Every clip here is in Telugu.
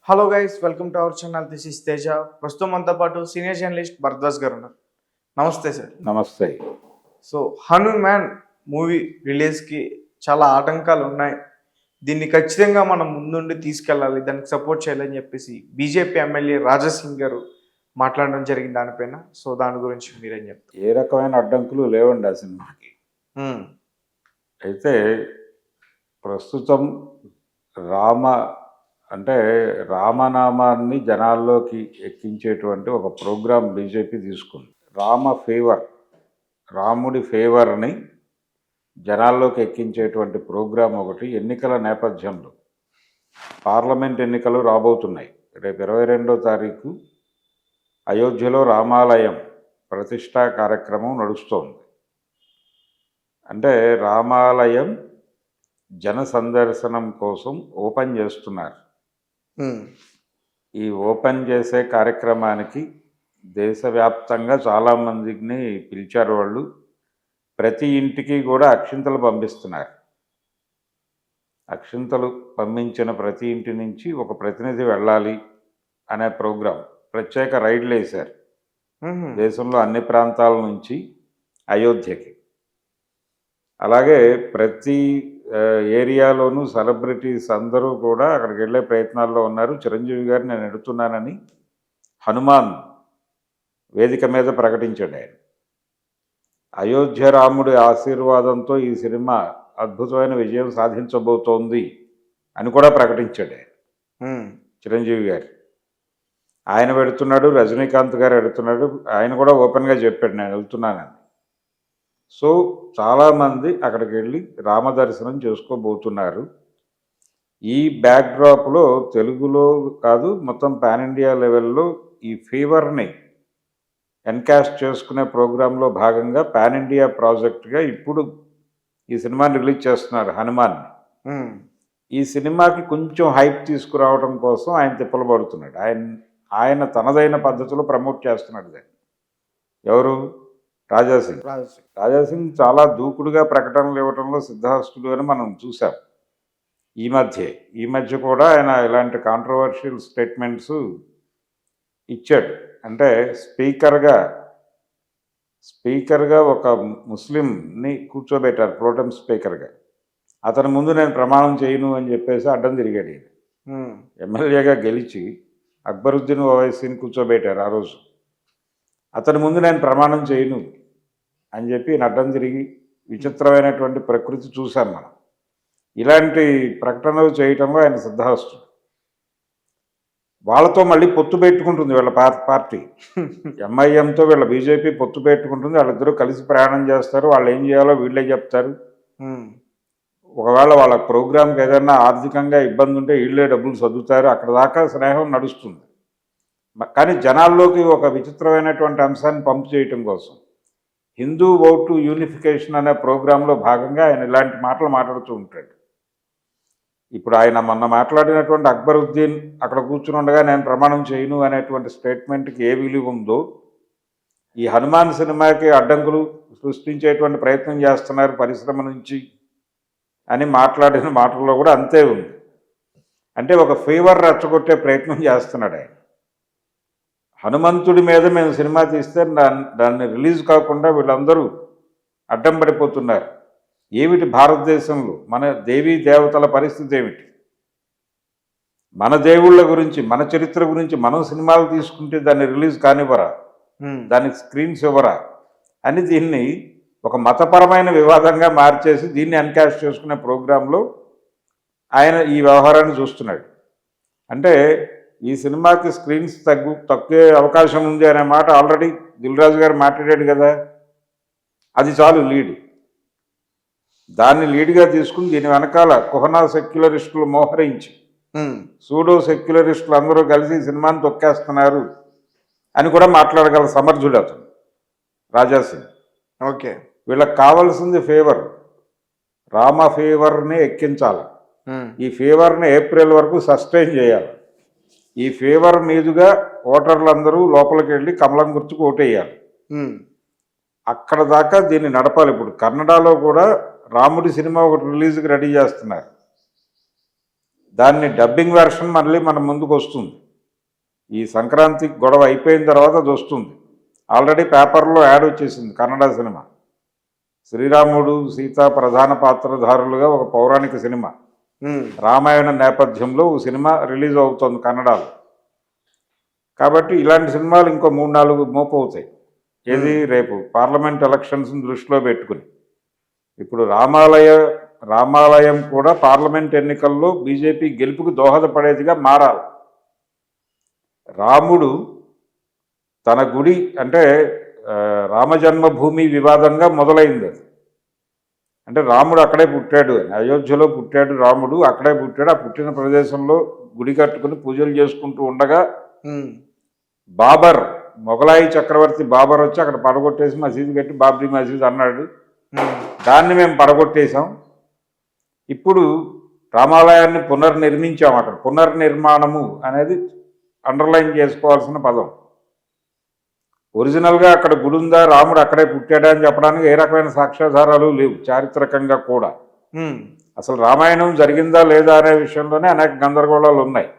Hello guys, welcome to our channel. This is Teja. ప్రస్తుతం మనతో పాటు సీనియర్ జర్నలిస్ట్ భరద్వాజ్ గారు ఉన్నారు. నమస్తే సార్. నమస్తే. సో హనుమాన్ మూవీ రిలీజ్కి చాలా ఆటంకాలు ఉన్నాయి. దీన్ని ఖచ్చితంగా మనం ముందుండి తీసుకెళ్ళాలి, దానికి సపోర్ట్ చేయాలని చెప్పేసి బీజేపీ ఎమ్మెల్యే రాజాసింగ్ గారు మాట్లాడడం జరిగింది దానిపైన. సో దాని గురించి మీరేం చెప్తారు? ఏ రకమైన అడ్డంకులు లేవండి ఆ సినిమాకి. అయితే ప్రస్తుతం రామనామాన్ని జనాల్లోకి ఎక్కించేటువంటి ఒక ప్రోగ్రాం బీజేపీ తీసుకుంది. రాముడి ఫేవర్ని జనాల్లోకి ఎక్కించేటువంటి ప్రోగ్రాం ఒకటి ఎన్నికల నేపథ్యంలో, పార్లమెంట్ ఎన్నికలు రాబోతున్నాయి. రేపు 22వ తారీఖు అయోధ్యలో రామాలయం ప్రతిష్టా కార్యక్రమం నడుస్తోంది. అంటే రామాలయం జన సందర్శనం కోసం ఓపెన్ చేస్తున్నారు. ఈ ఓపెన్ చేసే కార్యక్రమానికి దేశవ్యాప్తంగా చాలామందిని పిలిచారు. వాళ్ళు ప్రతి ఇంటికి కూడా అక్షింతలు పంపిస్తున్నారు. అక్షింతలు పంపించిన ప్రతి ఇంటి నుంచి ఒక ప్రతినిధి వెళ్ళాలి అనే ప్రోగ్రాం. ప్రత్యేక రైడ్లు వేశారు దేశంలో అన్ని ప్రాంతాల నుంచి అయోధ్యకి. అలాగే ప్రతి ఏరియాలోనూ సెలబ్రిటీస్ అందరూ కూడా అక్కడికి వెళ్ళే ప్రయత్నాల్లో ఉన్నారు. చిరంజీవి గారు నేను ఎడుతున్నానని హనుమాన్ వేదిక మీద ప్రకటించాడు. ఆయన అయోధ్య రాముడి ఆశీర్వాదంతో ఈ సినిమా అద్భుతమైన విజయం సాధించబోతోంది అని కూడా ప్రకటించాడు ఆయన, చిరంజీవి గారు. ఆయన పెడుతున్నాడు, రజనీకాంత్ గారు పెడుతున్నాడు. ఆయన కూడా ఓపెన్గా చెప్పాడు నేను వెళ్తున్నానని. సో చాలామంది అక్కడికి వెళ్ళి రామదర్శనం చేసుకోబోతున్నారు. ఈ బ్యాక్డ్రాప్లో తెలుగులో కాదు, మొత్తం పాన్ ఇండియా లెవెల్లో ఈ ఫీవర్ని ఎన్కాస్ట్ చేసుకునే ప్రోగ్రాంలో భాగంగా పాన్ ఇండియా ప్రాజెక్ట్గా ఇప్పుడు ఈ సినిమాని రిలీజ్ చేస్తున్నారు, హనుమాన్. ఈ సినిమాకి కొంచెం హైప్ తీసుకురావడం కోసం ఆయన తిప్పలు పడుతున్నాడు. ఆయన తనదైన పద్ధతిలో ప్రమోట్ చేస్తున్నాడు దాన్ని. ఎవరు? రాజాసింగ్ చాలా దూకుడుగా ప్రకటనలు ఇవ్వడంలో సిద్ధాస్తుడు అని మనం చూసాం. ఈ మధ్య కూడా ఆయన ఇలాంటి కాంట్రవర్షియల్ స్టేట్మెంట్స్ ఇచ్చాడు. అంటే స్పీకర్గా ఒక ముస్లింని కూర్చోబెట్టారు, ప్రోటెం స్పీకర్గా. అతని ముందు నేను ప్రమాణం చేయను అని చెప్పేసి అడ్డం తిరిగాడు. ఎమ్మెల్యేగా గెలిచి అక్బరుద్దీన్ ఓవైసీని కూర్చోబెట్టారు ఆ రోజు. అతని ముందు నేను ప్రమాణం చేయను అని చెప్పి అడ్డం తిరిగి విచిత్రమైనటువంటి ప్రకృతి చూశాం మనం. ఇలాంటి ప్రకటనలు చేయటంలో ఆయన సిద్ధాస్తుడు. వాళ్ళతో మళ్ళీ పొత్తు పెట్టుకుంటుంది వీళ్ళ పార్టీ. ఎంఐఎంతో వీళ్ళ బీజేపీ పొత్తు పెట్టుకుంటుంది. వాళ్ళిద్దరూ కలిసి ప్రయాణం చేస్తారు. వాళ్ళు ఏం చేయాలో వీళ్ళే చెప్తారు. ఒకవేళ వాళ్ళ ప్రోగ్రాంకి ఏదైనా ఆర్థికంగా ఇబ్బంది ఉంటే వీళ్ళే డబ్బులు చదువుతారు. అక్కడ దాకా స్నేహం నడుస్తుంది. కానీ జనాల్లోకి ఒక విచిత్రమైనటువంటి అంశాన్ని పంపు చేయటం కోసం హిందూ ఓటు యూనిఫికేషన్ అనే ప్రోగ్రాంలో భాగంగా ఆయన ఇలాంటి మాటలు మాట్లాడుతూ ఉంటాడు. ఇప్పుడు ఆయన మొన్న మాట్లాడినటువంటి అక్బరుద్దీన్ అక్కడ కూర్చుని ఉండగా నేను ప్రమాణం చేయను అనేటువంటి స్టేట్మెంట్కి ఏ విలువ ఉందో, ఈ హనుమాన్ సినిమాకి అడ్డంకులు సృష్టించేటువంటి ప్రయత్నం చేస్తున్నారు పరిశ్రమ నుంచి అని మాట్లాడిన మాటల్లో కూడా అంతే ఉంది. అంటే ఒక ఫీవర్ రెచ్చగొట్టే ప్రయత్నం చేస్తున్నాడు ఆయన. హనుమంతుడి మీద మేము సినిమా తీస్తే దాన్ని రిలీజ్ కాకుండా వీళ్ళందరూ అడ్డం పడిపోతున్నారు. ఏమిటి భారతదేశంలో మన దేవీ దేవతల పరిస్థితి ఏమిటి? మన దేవుళ్ళ గురించి, మన చరిత్ర గురించి మనం సినిమాలు తీసుకుంటే దాన్ని రిలీజ్ కానివ్వరా, దానికి స్క్రీన్స్ ఇవ్వరా అని దీన్ని ఒక మతపరమైన వివాదంగా మార్చేసి దీన్ని ఎన్కాష్ చేసుకునే ప్రోగ్రాంలో ఆయన ఈ వ్యవహారాన్ని చూస్తున్నాడు. అంటే ఈ సినిమాకి స్క్రీన్స్ తక్కువే అవకాశం ఉంది అనే మాట ఆల్రెడీ దిల్ రాజు గారు మాట్లాడాడు కదా. అది చాలు లీడ్. దాన్ని లీడ్గా తీసుకుని దీని వెనకాల కుహనా సెక్యులరిస్టులు మోహరించి సూడో సెక్యులరిస్టులు అందరూ కలిసి సినిమాని తొక్కేస్తున్నారు అని కూడా మాట్లాడగల సమర్థుడు అతను రాజాసింగ్. ఓకే, వీళ్ళకి కావాల్సింది ఫేవర్. రామ ఫేవర్ని ఎక్కించాలి. ఈ ఫేవర్ని ఏప్రిల్ వరకు సస్టైన్ చేయాలి. ఈ ఫేవర్ మీదుగా ఓటర్లందరూ లోపలికి వెళ్ళి కమలం గుర్తుకు ఓటేయాలి. అక్కడ దాకా దీన్ని నడపాలి. ఇప్పుడు కన్నడలో కూడా రాముడి సినిమా ఒకటి రిలీజ్కి రెడీ చేస్తున్నారు. దాన్ని డబ్బింగ్ వెర్షన్ మళ్ళీ మన ముందుకు వస్తుంది. ఈ సంక్రాంతి గొడవ అయిపోయిన తర్వాత అది వస్తుంది. ఆల్రెడీ పేపర్లో యాడ్ వచ్చేసింది. కన్నడ సినిమా, శ్రీరాముడు సీత ప్రధాన పాత్రధారులుగా ఒక పౌరాణిక సినిమా, రామాయణ నేపథ్యంలో ఒక సినిమా రిలీజ్ అవుతుంది కన్నడలో. కాబట్టి ఇలాంటి సినిమాలు ఇంకో 3-4 మోపవుతాయి. ఏది రేపు పార్లమెంట్ ఎలక్షన్స్ని దృష్టిలో పెట్టుకుని. ఇప్పుడు రామాలయం కూడా పార్లమెంట్ ఎన్నికల్లో బీజేపీ గెలుపుకు దోహదపడేదిగా మారాలి. రాముడు తన గుడి అంటే రామజన్మభూమి వివాదంగా మొదలైంది అది. అంటే రాముడు అక్కడే పుట్టాడు అని, అయోధ్యలో పుట్టాడు రాముడు, అక్కడే పుట్టాడు. ఆ పుట్టిన ప్రదేశంలో గుడి కట్టుకుని పూజలు చేసుకుంటూ ఉండగా బాబర్, మొఘలాయి చక్రవర్తి బాబర్ వచ్చి అక్కడ పడగొట్టేసి మసీదు కట్టి బాబ్రీ మసీద్ అన్నాడు. దాన్ని మేము పడగొట్టేశాం. ఇప్పుడు రామాలయాన్ని పునర్నిర్మించాం. అక్కడ పునర్నిర్మాణము అనేది అండర్లైన్ చేసుకోవాల్సిన పదం. ఒరిజినల్గా అక్కడ గుడి ఉందా, రాముడు అక్కడే పుట్టాడా అని చెప్పడానికి ఏ రకమైన సాక్ష్యాధారాలు లేవు. చారిత్రకంగా కూడా అసలు రామాయణం జరిగిందా లేదా అనే విషయంలోనే అనేక గందరగోళాలు ఉన్నాయి.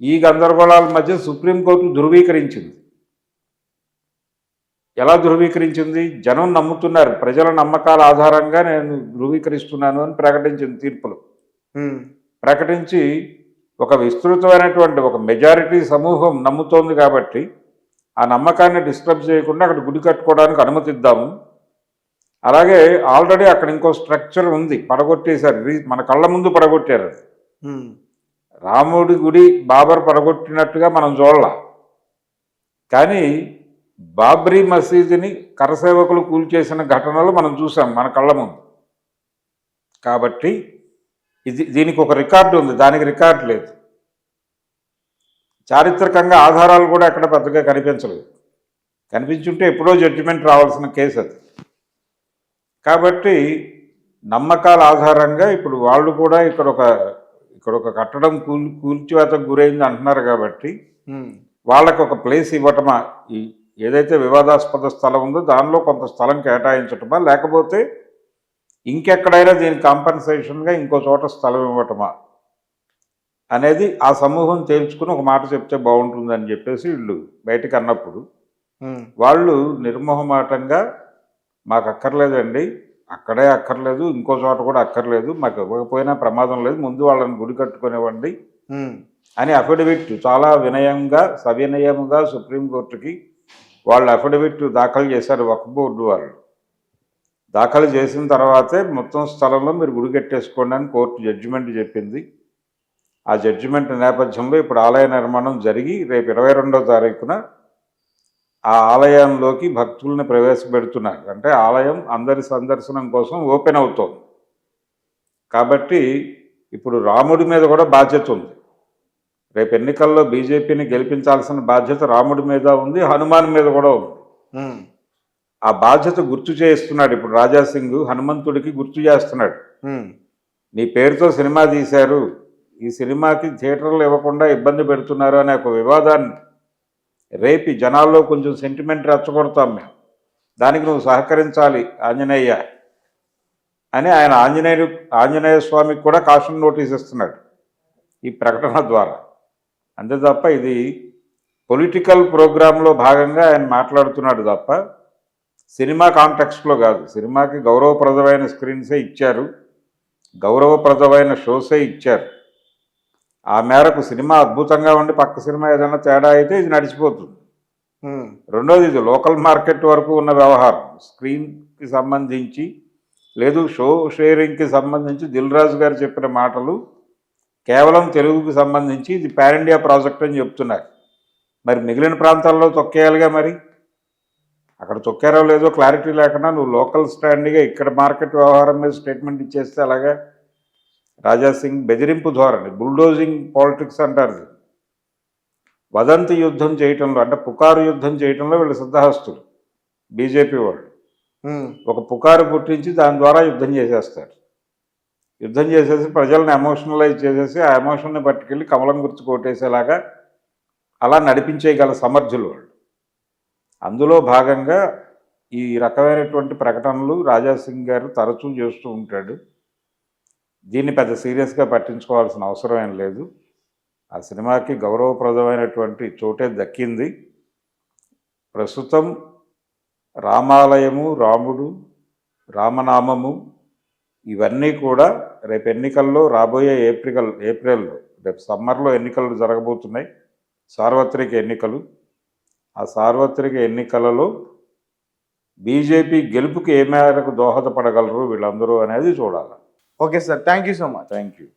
ఈ గందరగోళాల మధ్య సుప్రీంకోర్టు ధృవీకరించింది. ఎలా ధృవీకరించింది? జనం నమ్ముతున్నారు, ప్రజల నమ్మకాల ఆధారంగా నేను ధృవీకరిస్తున్నాను అని ప్రకటించింది తీర్పులు. ప్రకటించి ఒక విస్తృతమైనటువంటి ఒక మెజారిటీ సమూహం నమ్ముతోంది కాబట్టి ఆ నమ్మకాన్ని డిస్టర్బ్ చేయకుండా అక్కడ గుడి కట్టుకోవడానికి అనుమతిద్దాము. అలాగే ఆల్రెడీ అక్కడ ఇంకో స్ట్రక్చర్ ఉంది, పడగొట్టేశారు, మన కళ్ళ ముందు పడగొట్టారు. రాముడి గుడి బాబర్ పడగొట్టినట్టుగా మనం చూడాల, కానీ బాబ్రీ మసీదుని కరసేవకులు కూల్చేసిన ఘటనలు మనం చూసాం మన కళ్ళ ముందు. కాబట్టి దీనికి ఒక రికార్డు ఉంది, దానికి రికార్డు లేదు. చారిత్రకంగా ఆధారాలు కూడా ఎక్కడ పెద్దగా కనిపించలేదు. కనిపించుంటే ఎప్పుడో జడ్జిమెంట్ రావాల్సిన కేసు అది. కాబట్టి నమ్మకాల ఆధారంగా ఇప్పుడు వాళ్ళు కూడా ఇక్కడ ఒక కట్టడం కూల్చివేతకు గురైంది అంటున్నారు. కాబట్టి వాళ్ళకు ఒక ప్లేస్ ఇవ్వటమా, ఏదైతే వివాదాస్పద స్థలం ఉందో దానిలో కొంత స్థలం కేటాయించటమా, లేకపోతే ఇంకెక్కడైనా దీనికి కాంపన్సేషన్గా ఇంకో చోట స్థలం ఇవ్వటమా అనేది ఆ సమూహం తేల్చుకుని ఒక మాట చెప్తే బాగుంటుందని చెప్పేసి వీళ్ళు బయటకు అన్నప్పుడు వాళ్ళు నిర్మోహమాటంగా మాకు అక్కర్లేదండి, అక్కడే అక్కర్లేదు, ఇంకో చోట కూడా అక్కర్లేదు, మాకు ఇవ్వకపోయినా ప్రమాదం లేదు, ముందు వాళ్ళని గుడి కట్టుకునేవ్వండి అని అఫిడవిట్ చాలా వినయంగా సవినయంగా సుప్రీంకోర్టుకి వాళ్ళు అఫిడవిట్ దాఖలు చేశారు. వక్ఫ్ బోర్డు వాళ్ళు దాఖలు చేసిన తర్వాతే మొత్తం స్థలంలో మీరు గుడి కట్టేసుకోండి అని కోర్టు జడ్జిమెంట్ చెప్పింది. ఆ జడ్జిమెంట్ నేపథ్యంలో ఇప్పుడు ఆలయ నిర్మాణం జరిగి రేపు 22వ తారీఖున ఆ ఆలయంలోకి భక్తుల్ని ప్రవేశపెడుతున్నారు. అంటే ఆలయం అందరి సందర్శనం కోసం ఓపెన్ అవుతోంది. కాబట్టి ఇప్పుడు రాముడి మీద కూడా బాధ్యత ఉంది. రేపు ఎన్నికల్లో బీజేపీని గెలిపించాల్సిన బాధ్యత రాముడి మీద ఉంది, హనుమాన్ మీద కూడా ఉంది. ఆ బాధ్యత గుర్తు చేస్తున్నాడు ఇప్పుడు రాజాసింగ్, హనుమంతుడికి గుర్తు చేస్తున్నాడు. నీ పేరుతో సినిమా తీశారు, ఈ సినిమాకి థియేటర్లు ఇవ్వకుండా ఇబ్బంది పెడుతున్నారు అనే ఒక వివాదాన్ని రేపి జనాల్లో కొంచెం సెంటిమెంట్ రెచ్చగొడతాం మేము, దానికి నువ్వు సహకరించాలి ఆంజనేయ అని ఆయన ఆంజనేయ స్వామికి కూడా కాషన్ నోటీస్ ఇస్తున్నాడు ఈ ప్రకటన ద్వారా. అంతే తప్ప ఇది పొలిటికల్ ప్రోగ్రాంలో భాగంగా ఆయన మాట్లాడుతున్నాడు తప్ప సినిమా కాంటెక్స్ట్లో కాదు. సినిమాకి గౌరవప్రదమైన స్క్రీన్సే ఇచ్చారు, గౌరవప్రదమైన షోసే ఇచ్చారు. ఆ మేరకు సినిమా అద్భుతంగా ఉండి పక్క సినిమా ఏదైనా తేడా అయితే ఇది నడిచిపోతుంది. రెండోది, ఇది లోకల్ మార్కెట్ వరకు ఉన్న వ్యవహారం. స్క్రీన్కి సంబంధించి లేదు, షో షేరింగ్కి సంబంధించి దిల్ రాజు గారు చెప్పిన మాటలు కేవలం తెలుగుకి సంబంధించి ఇది పాన్ ఇండియా ప్రాజెక్ట్ అని చెప్తున్నారు. మరి మిగిలిన ప్రాంతాల్లో తొక్కేయాలిగా, మరి అక్కడ తొక్కారో లేదో క్లారిటీ లేకుండా నువ్వు లోకల్ స్టాండ్గా ఇక్కడ మార్కెట్ వ్యవహారం మీద స్టేట్మెంట్ ఇచ్చేస్తే అలాగా. రాజాసింగ్ బెదిరింపు ధోరణి, బుల్డోజింగ్ పాలిటిక్స్ అంటారు. వదంతి యుద్ధం చేయటంలో, అంటే పుకారు యుద్ధం చేయటంలో వీళ్ళు సిద్ధహస్తులు బీజేపీ వాళ్ళు. ఒక పుకారు పుట్టించి దాని ద్వారా యుద్ధం చేసేస్తారు. యుద్ధం చేసేసి ప్రజలను ఎమోషనలైజ్ చేసేసి ఆ ఎమోషన్ని పట్టుకెళ్ళి కమలం గుర్తు కొట్టేసేలాగా అలా నడిపించేయగల సమర్థులు వాళ్ళు. అందులో భాగంగా ఈ రకమైనటువంటి ప్రకటనలు రాజాసింగ్ గారు తరచూ చేస్తూ ఉంటాడు. దీన్ని పెద్ద సీరియస్గా పట్టించుకోవాల్సిన అవసరం ఏం లేదు. ఆ సినిమాకి గౌరవప్రదమైనటువంటి చోటే దక్కింది. ప్రస్తుతం రామాలయము, రాముడు, రామనామము ఇవన్నీ కూడా రేపు ఎన్నికల్లో రాబోయే ఏప్రిల్లో రేపు సమ్మర్లో ఎన్నికలు జరగబోతున్నాయి, సార్వత్రిక ఎన్నికలు. ఆ సార్వత్రిక ఎన్నికలలో బీజేపీ గెలుపుకి ఏ మేరకు దోహదపడగలరు వీళ్ళందరూ అనేది చూడాలి. Okay sir, thank you so much. Thank you.